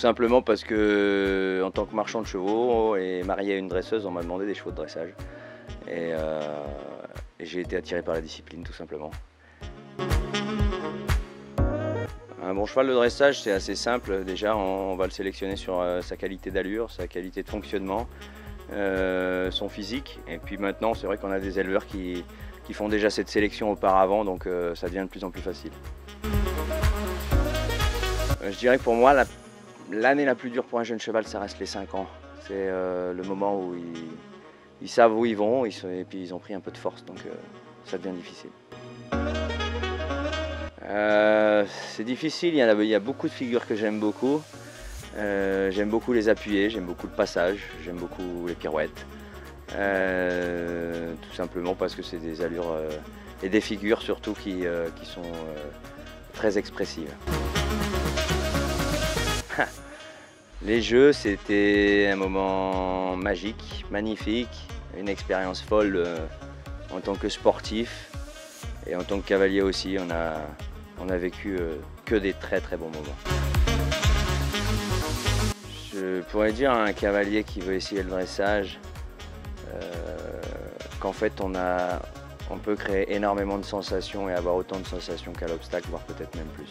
simplement parce que, en tant que marchand de chevaux et marié à une dresseuse, on m'a demandé des chevaux de dressage. Et j'ai été attiré par la discipline, tout simplement. Un bon cheval de dressage, c'est assez simple. Déjà, on va le sélectionner sur sa qualité d'allure, sa qualité de fonctionnement, son physique. Et puis maintenant, c'est vrai qu'on a des éleveurs qui font déjà cette sélection auparavant, donc ça devient de plus en plus facile. Je dirais que pour moi, l'année la plus dure pour un jeune cheval, ça reste les 5 ans. C'est le moment où ils savent où ils vont et puis ils ont pris un peu de force, donc ça devient difficile. C'est difficile, il y a beaucoup de figures que j'aime beaucoup. J'aime beaucoup les appuyer, j'aime beaucoup le passage, j'aime beaucoup les pirouettes. Tout simplement parce que c'est des allures et des figures surtout qui sont très expressives. Les jeux, c'était un moment magique, magnifique, une expérience folle en tant que sportif et en tant que cavalier aussi. On a vécu que des très très bons moments. Je pourrais dire à un cavalier qui veut essayer le dressage qu'en fait on peut créer énormément de sensations et avoir autant de sensations qu'à l'obstacle, voire peut-être même plus.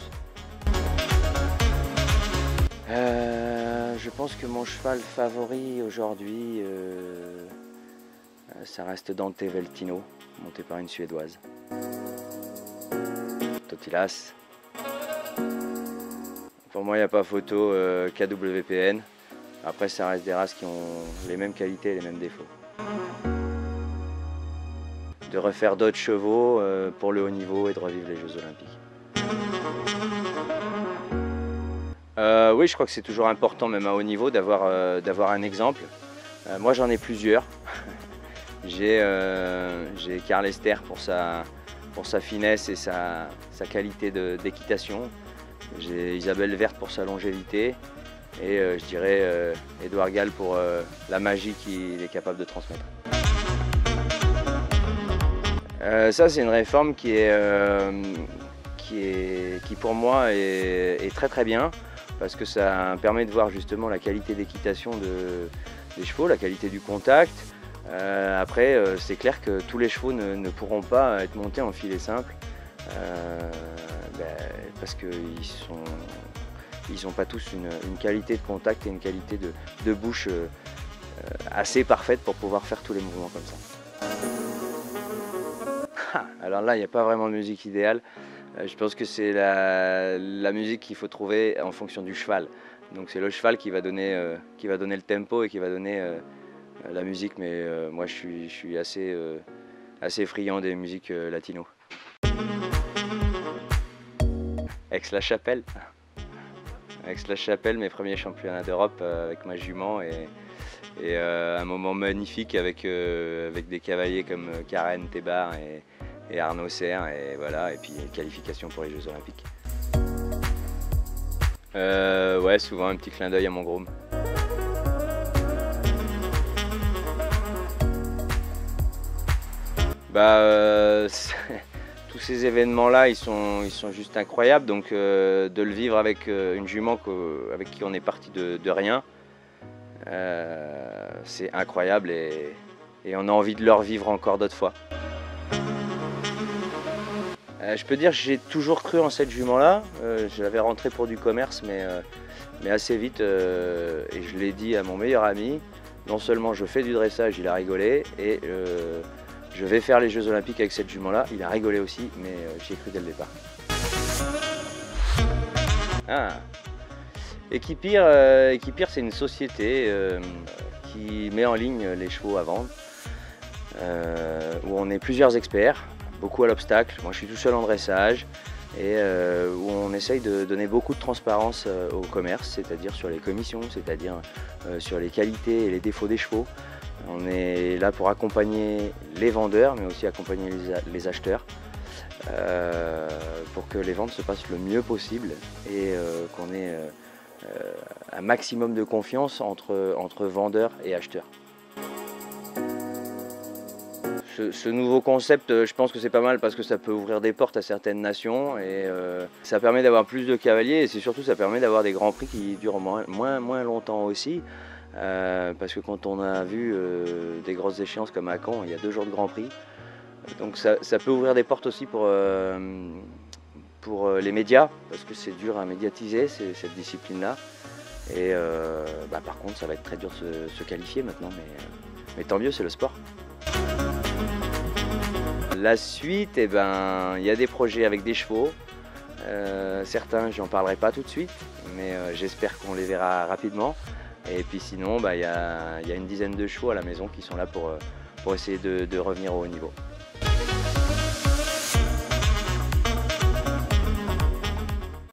Je pense que mon cheval favori aujourd'hui, ça reste Dante Veltino, monté par une Suédoise. Totilas. Pour moi, il n'y a pas photo KWPN. Après, ça reste des races qui ont les mêmes qualités et les mêmes défauts. De refaire d'autres chevaux pour le haut niveau et de revivre les Jeux Olympiques. Oui, je crois que c'est toujours important, même à haut niveau, d'avoir un exemple. Moi, j'en ai plusieurs. J'ai Karl Ester pour sa finesse et sa qualité d'équitation. J'ai Isabelle Verte pour sa longévité. Et je dirais Édouard Gall pour la magie qu'il est capable de transmettre. Ça, c'est une réforme qui pour moi est très très bien, parce que ça permet de voir justement la qualité d'équitation des chevaux, la qualité du contact. Après, c'est clair que tous les chevaux ne pourront pas être montés en filet simple, parce qu'ils n'ont pas tous une qualité de contact et une qualité de bouche assez parfaite pour pouvoir faire tous les mouvements comme ça. Alors là, il n'y a pas vraiment de musique idéale. Je pense que c'est la musique qu'il faut trouver en fonction du cheval. Donc c'est le cheval qui va donner le tempo et qui va donner la musique, mais moi je suis assez friand des musiques latino. Aix-la-Chapelle. Aix-la-Chapelle, mes premiers championnats d'Europe avec ma jument et un moment magnifique avec des cavaliers comme Karen Thébar et Arnaud Serre, et voilà, et puis qualification pour les Jeux Olympiques. Ouais, souvent un petit clin d'œil à mon groom. Tous ces événements-là, ils sont juste incroyables. Donc de le vivre avec une jument avec qui on est parti de rien, c'est incroyable et on a envie de le revivre encore d'autres fois. Je peux dire que j'ai toujours cru en cette jument-là. Je l'avais rentrée pour du commerce, mais assez vite, et je l'ai dit à mon meilleur ami, non seulement je fais du dressage, il a rigolé, et je vais faire les Jeux Olympiques avec cette jument-là, il a rigolé aussi, mais j'y ai cru dès le départ. Equipir, c'est une société qui met en ligne les chevaux à vendre, où on est plusieurs experts, beaucoup à l'obstacle. Moi je suis tout seul en dressage, et où on essaye de donner beaucoup de transparence au commerce, c'est-à-dire sur les commissions, c'est-à-dire sur les qualités et les défauts des chevaux. On est là pour accompagner les vendeurs, mais aussi accompagner les acheteurs, pour que les ventes se passent le mieux possible et qu'on ait un maximum de confiance entre vendeurs et acheteurs. Ce nouveau concept, je pense que c'est pas mal parce que ça peut ouvrir des portes à certaines nations et ça permet d'avoir plus de cavaliers et c'est surtout ça permet d'avoir des grands prix qui durent moins longtemps aussi. Parce que quand on a vu des grosses échéances comme à Caen, il y a 2 jours de Grand Prix. Donc ça peut ouvrir des portes aussi pour les médias, parce que c'est dur à médiatiser cette discipline-là. Et par contre, ça va être très dur de se qualifier maintenant, mais tant mieux, c'est le sport. La suite, il y a des projets avec des chevaux. Certains, j'en parlerai pas tout de suite, mais j'espère qu'on les verra rapidement. Et puis sinon, il y a une dizaine de chevaux à la maison qui sont là pour essayer de revenir au haut niveau.